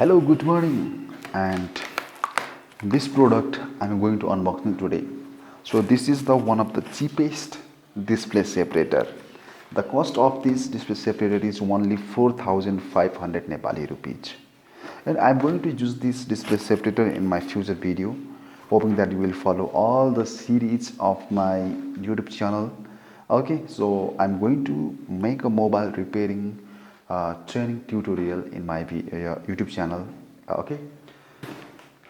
Hello, good morning, and this product I'm going to unboxing today. So this is the one of the cheapest display separator. The cost of this display separator is only 4,500 Nepali rupees, and I'm going to use this display separator in my future video, hoping that you will follow all the series of my YouTube channel. Okay, so I'm going to make a mobile repairing training tutorial in my YouTube channel. Okay,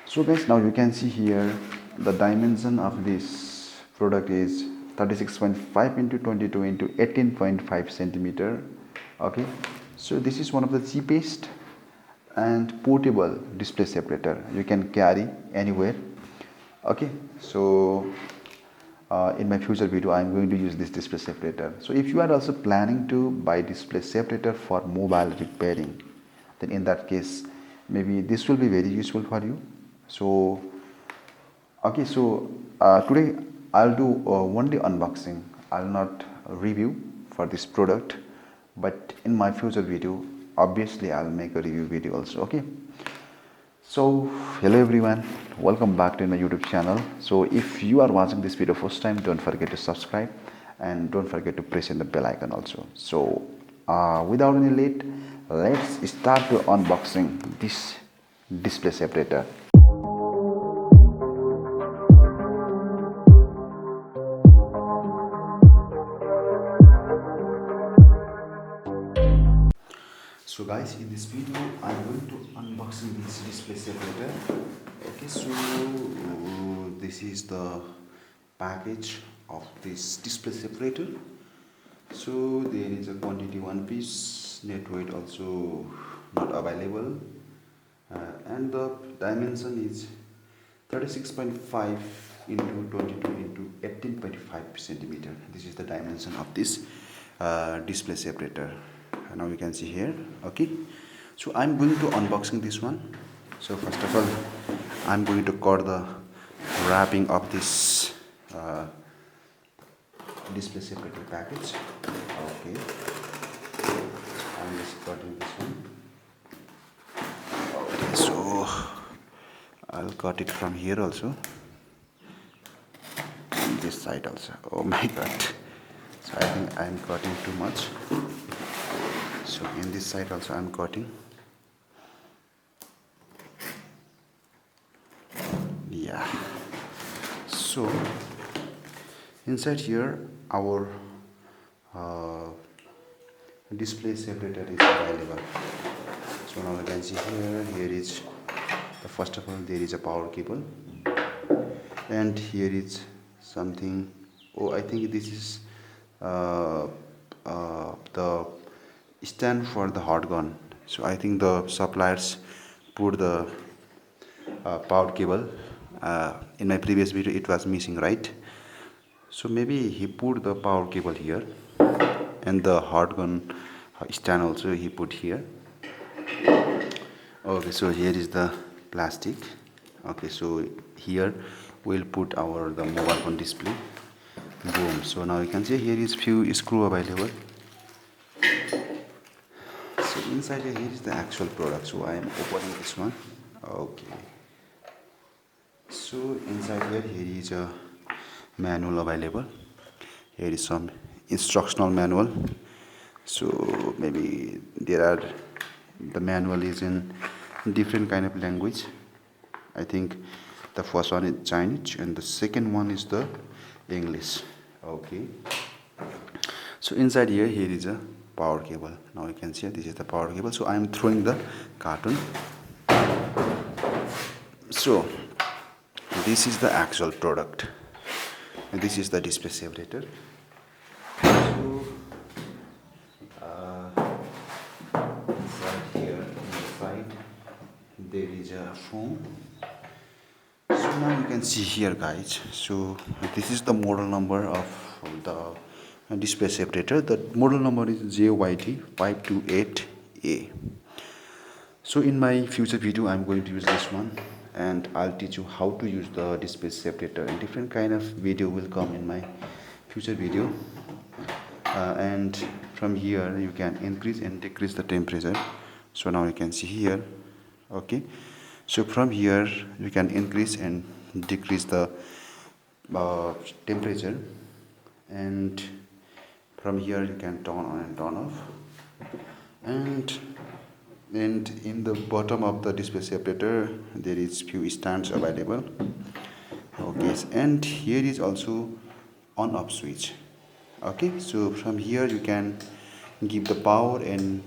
so guys, now you can see here the dimension of this product is 36.5 into 22 into 18.5 centimeter. Okay, so this is one of the cheapest and portable display separator you can carry anywhere. Okay, so in my future video I am going to use this display separator. So if you are also planning to buy display separator for mobile repairing, then in that case maybe this will be very useful for you. So okay, so today I'll do only unboxing. I'll not review for this product, but in my future video obviously I'll make a review video also. Okay, so hello everyone, welcome back to my YouTube channel. So if you are watching this video first time, don't forget to subscribe and don't forget to press in the bell icon also. So without any late, let's start the unboxing this display separator. So guys, in this video I'm going to unboxing this display separator. Okay, so this is the package of this display separator. So there is a quantity 1 piece, net weight also not available, and the dimension is 36.5 into 22 into 18.5 centimeter. This is the dimension of this display separator. Now you can see here. Okay, so I'm going to unboxing this one. So first of all I'm going to cut the wrapping of this display separator package. Okay, I'm just cutting this one. Okay, so I'll cut it from here also, and this side also. Oh my god, so I think I'm cutting too much. So in this side also I'm cutting. Yeah, so inside here our display separator is available. So now you can see here is the first of all there is a power cable, and here is something. Oh, I think this is the stand for the hot gun. So I think the suppliers put the power cable. In my previous video it was missing, right? So maybe he put the power cable here, and the hot gun stand also he put here. Okay, so here is the plastic. Okay, so here we'll put the mobile phone display. Boom. So now you can see here is few screw available. So inside here is the actual product. So I am opening this one. Okay, so inside here is a manual available. Here is some instructional manual. So maybe the manual is in different kind of language. I think the first one is Chinese and the second one is the English. Okay, so inside here is a power cable. Now you can see this is the power cable. So I am throwing the carton. So this is the actual product, and this is the display separator. So right here inside there is a foam. So now you can see here guys, so this is the model number of the display separator. The model number is JYT528A. So in my future video I'm going to use this one, and I'll teach you how to use the display separator, and different kind of video will come in my future video. And from here you can increase and decrease the temperature. So now you can see here Okay, so from here you can increase and decrease the uh, temperature, and from here you can turn on and turn off. And in the bottom of the display separator there is few stands available. Okay, and here is also on off switch. Okay, so from here you can give the power, and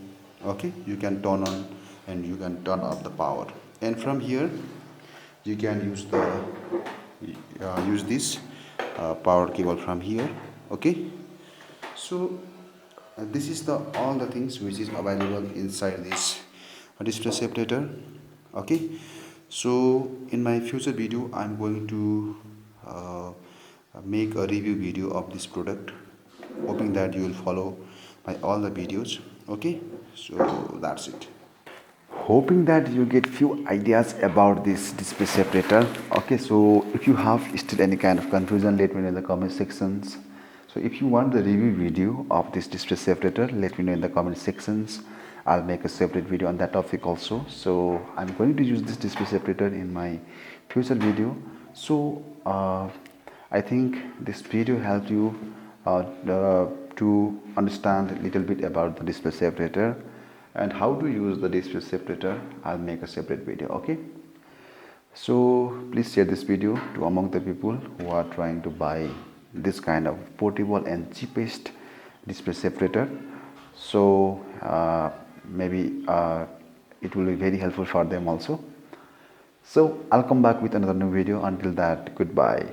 okay, you can turn on and you can turn off the power. And from here you can use this power cable from here. Okay, so this is the all the things which is available inside this display separator. Okay, so in my future video I'm going to make a review video of this product, hoping that you will follow my all the videos. Okay, so that's it. Hoping that you get few ideas about this display separator. Okay, so if you have still any kind of confusion, let me know in the comment sections. So if you want the review video of this display separator, let me know in the comment sections. I'll make a separate video on that topic also. So I'm going to use this display separator in my future video. So I think this video helped you to understand a little bit about the display separator and how to use the display separator. I'll make a separate video. Okay, so please share this video to among the people who are trying to buy this kind of portable and cheapest display separator. So maybe it will be very helpful for them also. So I'll come back with another new video. Until that, goodbye,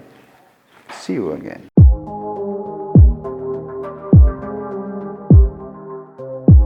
see you again.